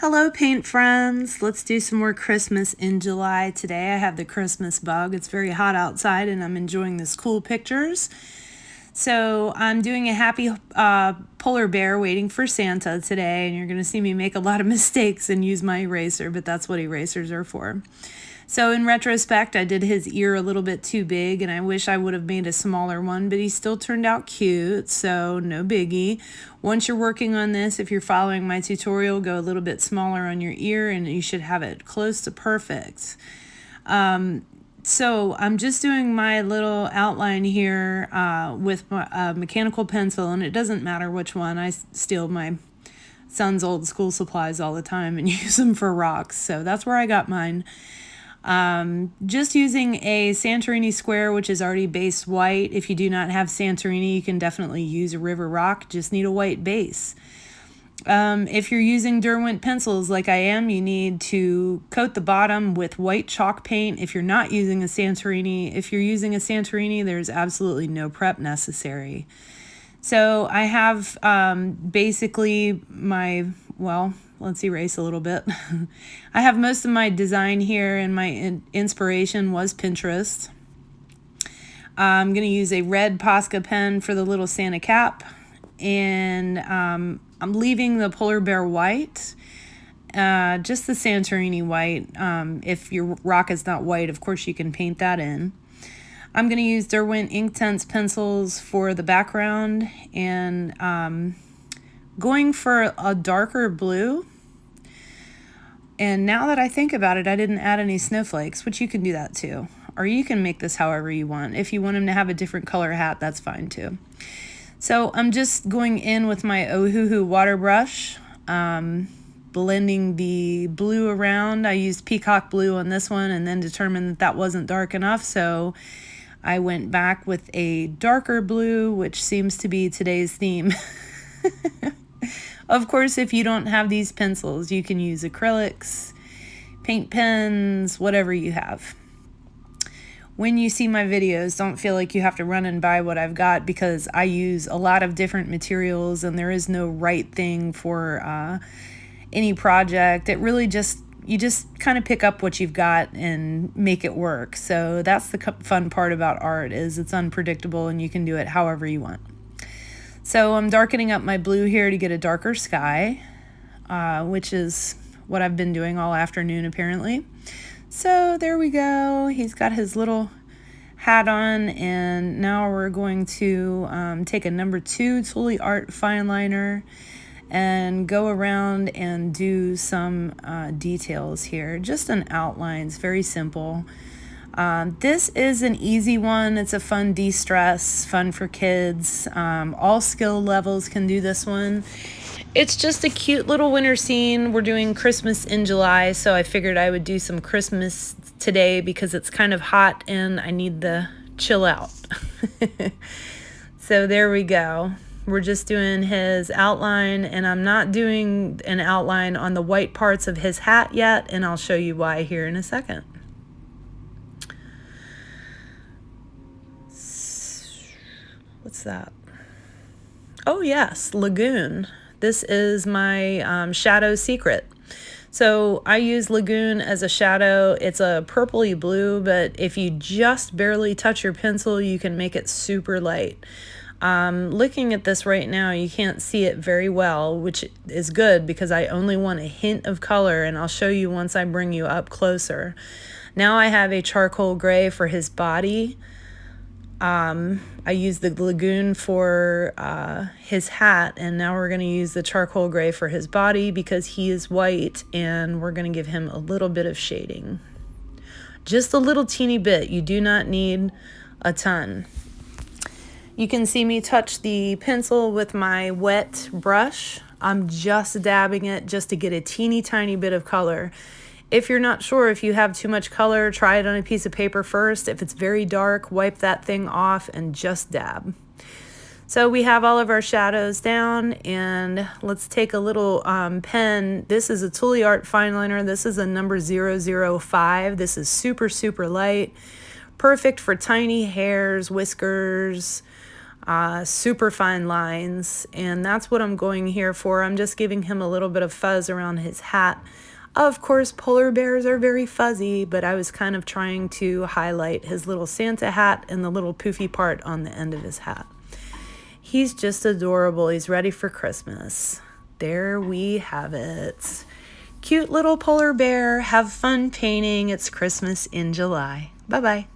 Hello, paint friends. Let's do some more Christmas in July today. I have the Christmas bug. It's very hot outside and I'm enjoying this cool pictures. So I'm doing a happy polar bear waiting for Santa today, and you're going to see me make a lot of mistakes and use my eraser, but that's what erasers are for. So in retrospect, I did his ear a little bit too big, and I wish I would have made a smaller one, but he still turned out cute, so no biggie. Once you're working on this, if you're following my tutorial, go a little bit smaller on your ear, and you should have it close to perfect. So I'm just doing my little outline here with my mechanical pencil, and it doesn't matter which one. I steal my son's old school supplies all the time and use them for rocks, so that's where I got mine. Just using a Santorini square, which is already base white. If you do not have Santorini, you can definitely use a river rock, just need a white base. If you're using Derwent pencils like I am, you need to coat the bottom with white chalk paint. If you're not using a Santorini, if you're using a Santorini, there's absolutely no prep necessary. So I have basically my, well, let's erase a little bit. I have most of my design here, and my inspiration was Pinterest. I'm going to use a red Posca pen for the little Santa cap, and I'm leaving the polar bear white, just the Santorini white. If your rock is not white, of course you can paint that in. I'm going to use Derwent Inktense pencils for the background, and going for a darker blue. And now that I think about it, I didn't add any snowflakes, which you can do that too. Or you can make this however you want. If you want him to have a different color hat, that's fine too. So I'm just going in with my Ohuhu water brush, blending the blue around. I used peacock blue on this one and then determined that that wasn't dark enough, so I went back with a darker blue, which seems to be today's theme. Of course, if you don't have these pencils, you can use acrylics, paint pens, whatever you have. When you see my videos, don't feel like you have to run and buy what I've got, because I use a lot of different materials and there is no right thing for any project. It really you just kind of pick up what you've got and make it work. So that's the fun part about art, is it's unpredictable and you can do it however you want. So I'm darkening up my blue here to get a darker sky, which is what I've been doing all afternoon apparently. So there we go. He's got his little hat on, and now we're going to take a number 2 Tule Art fine liner and go around and do some details here. Just an outline. It's very simple. This is an easy one. It's a fun de-stress, fun for kids. All skill levels can do this one. It's just a cute little winter scene. We're doing Christmas in July, so I figured I would do some Christmas today because it's kind of hot and I need the chill out. So there we go. We're just doing his outline, and I'm not doing an outline on the white parts of his hat yet, and I'll show you why here in a second. What's that? Oh yes, Lagoon. This is my shadow secret. So I use Lagoon as a shadow. It's a purpley blue, but if you just barely touch your pencil, you can make it super light. Looking at this right now, you can't see it very well, which is good because I only want a hint of color, and I'll show you once I bring you up closer. Now I have a charcoal gray for his body. I used the Lagoon for his hat, and now we're going to use the charcoal gray for his body because he is white, and we're going to give him a little bit of shading. Just a little teeny bit. You do not need a ton. You can see me touch the pencil with my wet brush. I'm just dabbing it just to get a teeny tiny bit of color. If you're not sure if you have too much color, try it on a piece of paper first. If it's very dark, wipe that thing off and just dab. So we have all of our shadows down, and let's take a little pen. This is a Tule Art fine liner. This is a number 005. This is super, super light. Perfect for tiny hairs, whiskers, super fine lines, and that's what I'm going here for. I'm just giving him a little bit of fuzz around his hat. Of course, polar bears are very fuzzy, but I was kind of trying to highlight his little Santa hat and the little poofy part on the end of his hat. He's just adorable. He's ready for Christmas. There we have it. Cute little polar bear. Have fun painting. It's Christmas in July. Bye-bye.